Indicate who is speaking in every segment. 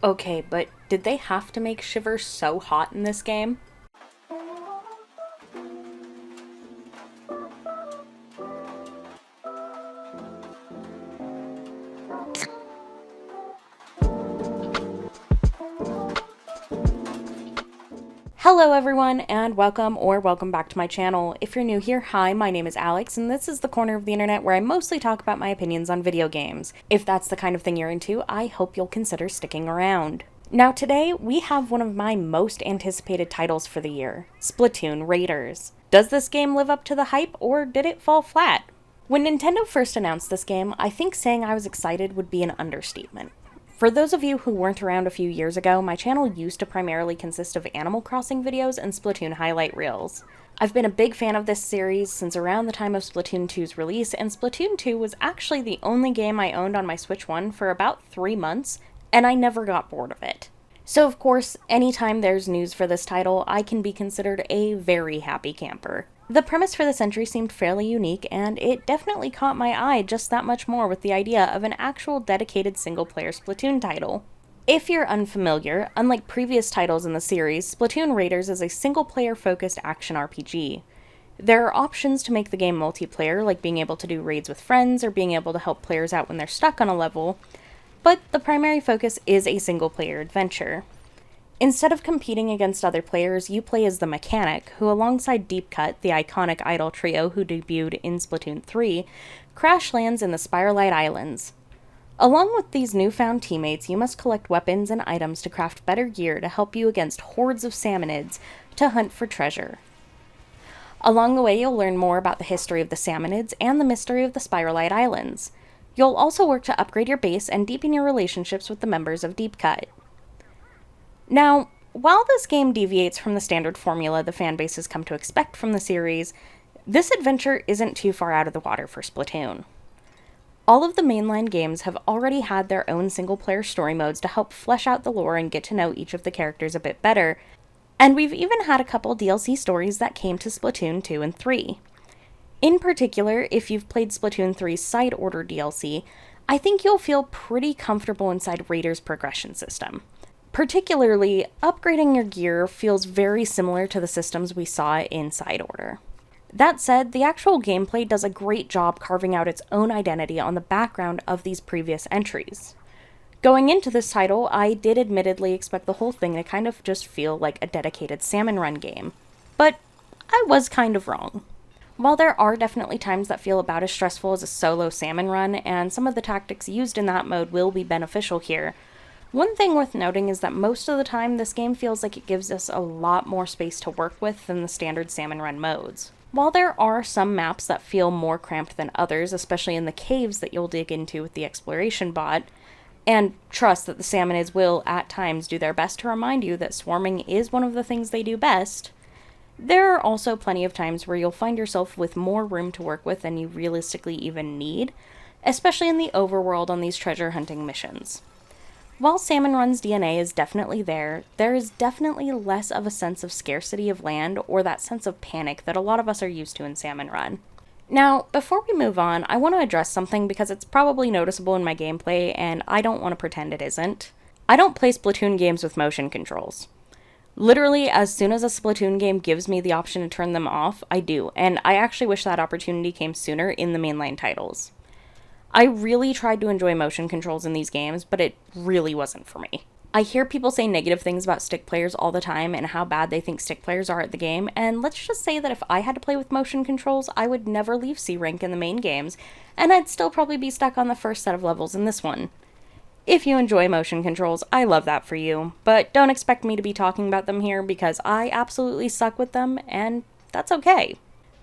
Speaker 1: Okay, but did they have to make Shiver so hot in this game? Hello everyone, and welcome back to my channel. If you're new here, hi, my name is Alex, and this is the corner of the internet where I mostly talk about my opinions on video games. If that's the kind of thing you're into, I hope you'll consider sticking around. Now today, we have one of my most anticipated titles for the year, Splatoon Raiders. Does this game live up to the hype, or did it fall flat? When Nintendo first announced this game, I think saying I was excited would be an understatement. For those of you who weren't around a few years ago, my channel used to primarily consist of Animal Crossing videos and Splatoon highlight reels. I've been a big fan of this series since around the time of Splatoon 2's release, and Splatoon 2 was actually the only game I owned on my Switch 1 for about 3 months, and I never got bored of it. So of course, anytime there's news for this title, I can be considered a very happy camper. The premise for this entry seemed fairly unique, and it definitely caught my eye just that much more with the idea of an actual dedicated single-player Splatoon title. If you're unfamiliar, unlike previous titles in the series, Splatoon Raiders is a single-player focused action RPG. There are options to make the game multiplayer, like being able to do raids with friends or being able to help players out when they're stuck on a level, but the primary focus is a single-player adventure. Instead of competing against other players, you play as the Mechanic, who alongside Deep Cut, the iconic idol trio who debuted in Splatoon 3, crash lands in the Spiralite Islands. Along with these newfound teammates, you must collect weapons and items to craft better gear to help you against hordes of salmonids to hunt for treasure. Along the way, you'll learn more about the history of the salmonids and the mystery of the Spiralite Islands. You'll also work to upgrade your base and deepen your relationships with the members of Deep Cut. Now, while this game deviates from the standard formula the fanbase has come to expect from the series, this adventure isn't too far out of the water for Splatoon. All of the mainline games have already had their own single-player story modes to help flesh out the lore and get to know each of the characters a bit better, and we've even had a couple DLC stories that came to Splatoon 2 and 3. In particular, if you've played Splatoon 3's Side Order DLC, I think you'll feel pretty comfortable inside Raiders' progression system. Particularly, upgrading your gear feels very similar to the systems we saw in Side Order. That said, the actual gameplay does a great job carving out its own identity on the background of these previous entries. Going into this title, I did admittedly expect the whole thing to kind of just feel like a dedicated salmon run game, but I was kind of wrong. While there are definitely times that feel about as stressful as a solo salmon run, and some of the tactics used in that mode will be beneficial here, one thing worth noting is that most of the time this game feels like it gives us a lot more space to work with than the standard salmon run modes. While there are some maps that feel more cramped than others, especially in the caves that you'll dig into with the exploration bot, and trust that the salmonids will at times do their best to remind you that swarming is one of the things they do best, there are also plenty of times where you'll find yourself with more room to work with than you realistically even need, especially in the overworld on these treasure hunting missions. While Salmon Run's DNA is definitely there is definitely less of a sense of scarcity of land or that sense of panic that a lot of us are used to in Salmon Run. Now, before we move on, I want to address something because it's probably noticeable in my gameplay and I don't want to pretend it isn't. I don't play Splatoon games with motion controls. Literally, as soon as a Splatoon game gives me the option to turn them off, I do, and I actually wish that opportunity came sooner in the mainline titles. I really tried to enjoy motion controls in these games, but it really wasn't for me. I hear people say negative things about stick players all the time and how bad they think stick players are at the game, and let's just say that if I had to play with motion controls, I would never leave C rank in the main games, and I'd still probably be stuck on the first set of levels in this one. If you enjoy motion controls, I love that for you, but don't expect me to be talking about them here because I absolutely suck with them, and that's okay.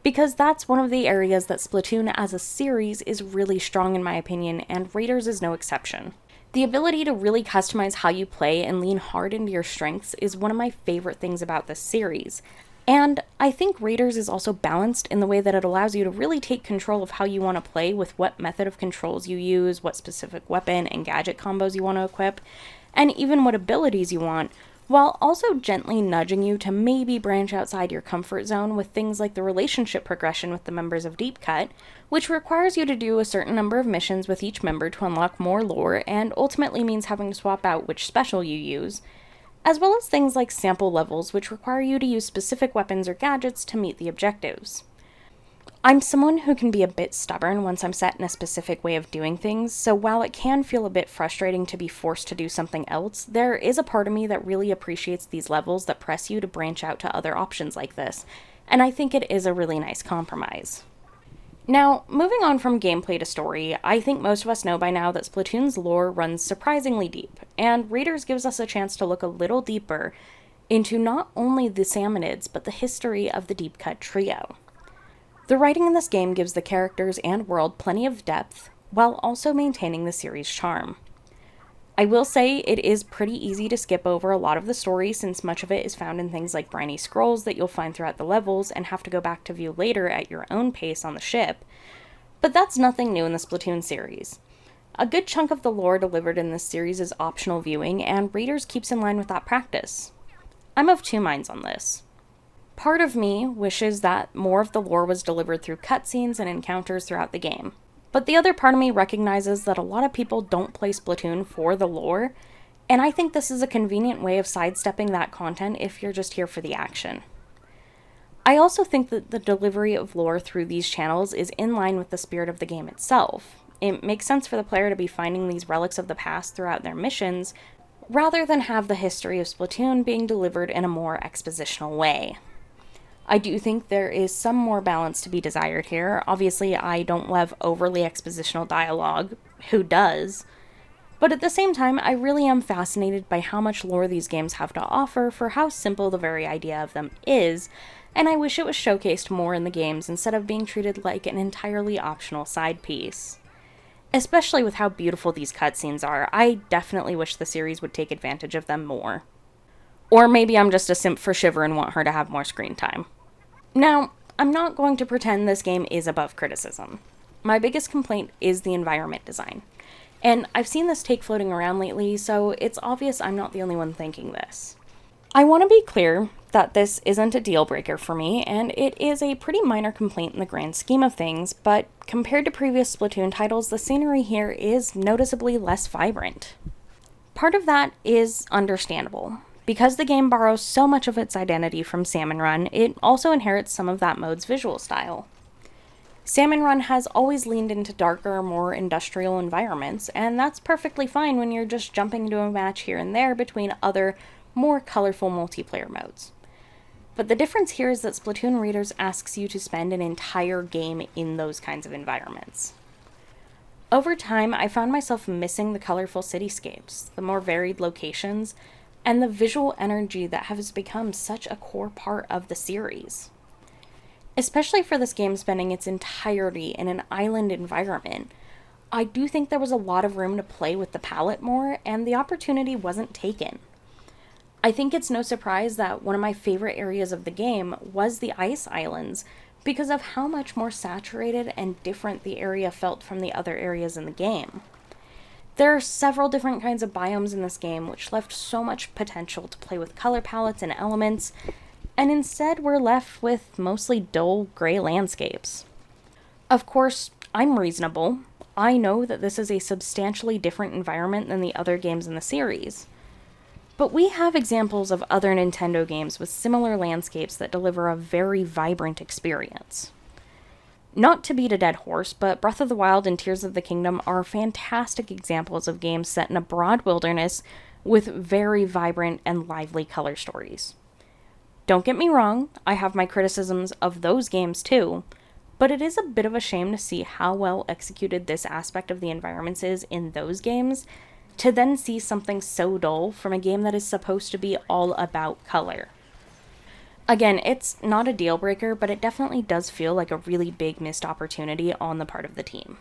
Speaker 1: Because that's one of the areas that Splatoon as a series is really strong in my opinion, and Raiders is no exception. The ability to really customize how you play and lean hard into your strengths is one of my favorite things about this series. And I think Raiders is also balanced in the way that it allows you to really take control of how you want to play with what method of controls you use, what specific weapon and gadget combos you want to equip, and even what abilities you want, while also gently nudging you to maybe branch outside your comfort zone with things like the relationship progression with the members of Deep Cut, which requires you to do a certain number of missions with each member to unlock more lore and ultimately means having to swap out which special you use, as well as things like sample levels, which require you to use specific weapons or gadgets to meet the objectives. I'm someone who can be a bit stubborn once I'm set in a specific way of doing things, so while it can feel a bit frustrating to be forced to do something else, there is a part of me that really appreciates these levels that press you to branch out to other options like this, and I think it is a really nice compromise. Now, moving on from gameplay to story, I think most of us know by now that Splatoon's lore runs surprisingly deep, and Raiders gives us a chance to look a little deeper into not only the Salmonids, but the history of the Deep Cut trio. The writing in this game gives the characters and world plenty of depth, while also maintaining the series' charm. I will say it is pretty easy to skip over a lot of the story since much of it is found in things like briny scrolls that you'll find throughout the levels and have to go back to view later at your own pace on the ship, but that's nothing new in the Splatoon series. A good chunk of the lore delivered in this series is optional viewing, and Raiders keeps in line with that practice. I'm of two minds on this. Part of me wishes that more of the lore was delivered through cutscenes and encounters throughout the game, but the other part of me recognizes that a lot of people don't play Splatoon for the lore, and I think this is a convenient way of sidestepping that content if you're just here for the action. I also think that the delivery of lore through these channels is in line with the spirit of the game itself. It makes sense for the player to be finding these relics of the past throughout their missions, rather than have the history of Splatoon being delivered in a more expositional way. I do think there is some more balance to be desired here. Obviously, I don't love overly expositional dialogue. Who does? But at the same time, I really am fascinated by how much lore these games have to offer for how simple the very idea of them is, and I wish it was showcased more in the games instead of being treated like an entirely optional side piece. Especially with how beautiful these cutscenes are, I definitely wish the series would take advantage of them more. Or maybe I'm just a simp for Shiver and want her to have more screen time. Now, I'm not going to pretend this game is above criticism. My biggest complaint is the environment design. And I've seen this take floating around lately, so it's obvious I'm not the only one thinking this. I want to be clear that this isn't a deal breaker for me, and it is a pretty minor complaint in the grand scheme of things, but compared to previous Splatoon titles, the scenery here is noticeably less vibrant. Part of that is understandable. Because the game borrows so much of its identity from Salmon Run, it also inherits some of that mode's visual style. Salmon Run has always leaned into darker, more industrial environments, and that's perfectly fine when you're just jumping into a match here and there between other, more colorful multiplayer modes. But the difference here is that Splatoon Raiders asks you to spend an entire game in those kinds of environments. Over time, I found myself missing the colorful cityscapes, the more varied locations, and the visual energy that has become such a core part of the series. Especially for this game spending its entirety in an island environment, I do think there was a lot of room to play with the palette more, and the opportunity wasn't taken. I think it's no surprise that one of my favorite areas of the game was the ice islands, because of how much more saturated and different the area felt from the other areas in the game. There are several different kinds of biomes in this game, which left so much potential to play with color palettes and elements, and instead we're left with mostly dull gray landscapes. Of course, I'm reasonable. I know that this is a substantially different environment than the other games in the series. But we have examples of other Nintendo games with similar landscapes that deliver a very vibrant experience. Not to beat a dead horse, but Breath of the Wild and Tears of the Kingdom are fantastic examples of games set in a broad wilderness with very vibrant and lively color stories. Don't get me wrong, I have my criticisms of those games too, but it is a bit of a shame to see how well executed this aspect of the environments is in those games, to then see something so dull from a game that is supposed to be all about color. Again, it's not a deal breaker, but it definitely does feel like a really big missed opportunity on the part of the team.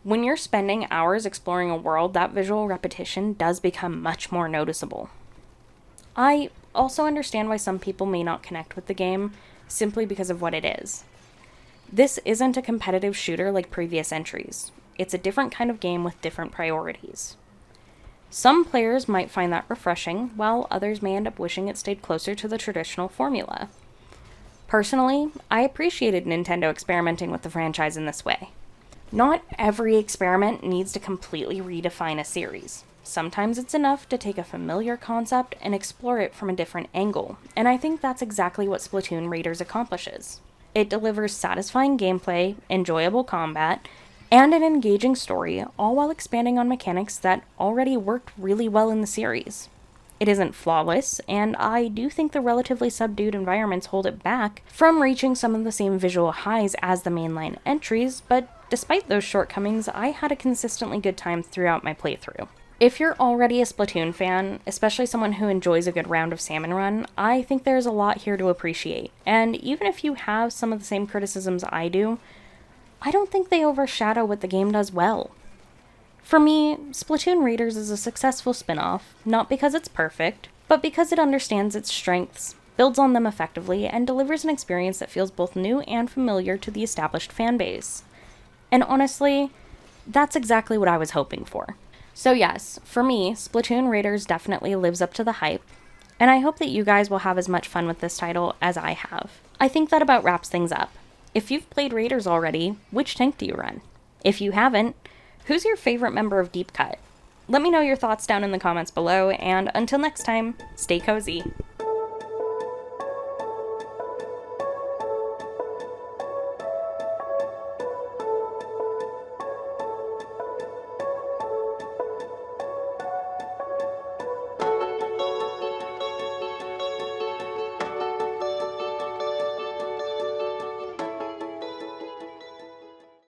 Speaker 1: When you're spending hours exploring a world, that visual repetition does become much more noticeable. I also understand why some people may not connect with the game, simply because of what it is. This isn't a competitive shooter like previous entries. It's a different kind of game with different priorities. Some players might find that refreshing, while others may end up wishing it stayed closer to the traditional formula. Personally, I appreciated Nintendo experimenting with the franchise in this way. Not every experiment needs to completely redefine a series. Sometimes it's enough to take a familiar concept and explore it from a different angle, and I think that's exactly what Splatoon Raiders accomplishes. It delivers satisfying gameplay, enjoyable combat, and an engaging story, all while expanding on mechanics that already worked really well in the series. It isn't flawless, and I do think the relatively subdued environments hold it back from reaching some of the same visual highs as the mainline entries, but despite those shortcomings, I had a consistently good time throughout my playthrough. If you're already a Splatoon fan, especially someone who enjoys a good round of Salmon Run, I think there's a lot here to appreciate, and even if you have some of the same criticisms I do, I don't think they overshadow what the game does well. For me, Splatoon Raiders is a successful spin-off, not because it's perfect, but because it understands its strengths, builds on them effectively, and delivers an experience that feels both new and familiar to the established fanbase. And honestly, that's exactly what I was hoping for. So yes, for me, Splatoon Raiders definitely lives up to the hype, and I hope that you guys will have as much fun with this title as I have. I think that about wraps things up. If you've played Raiders already, which tank do you run? If you haven't, who's your favorite member of Deep Cut? Let me know your thoughts down in the comments below, and until next time, stay cozy.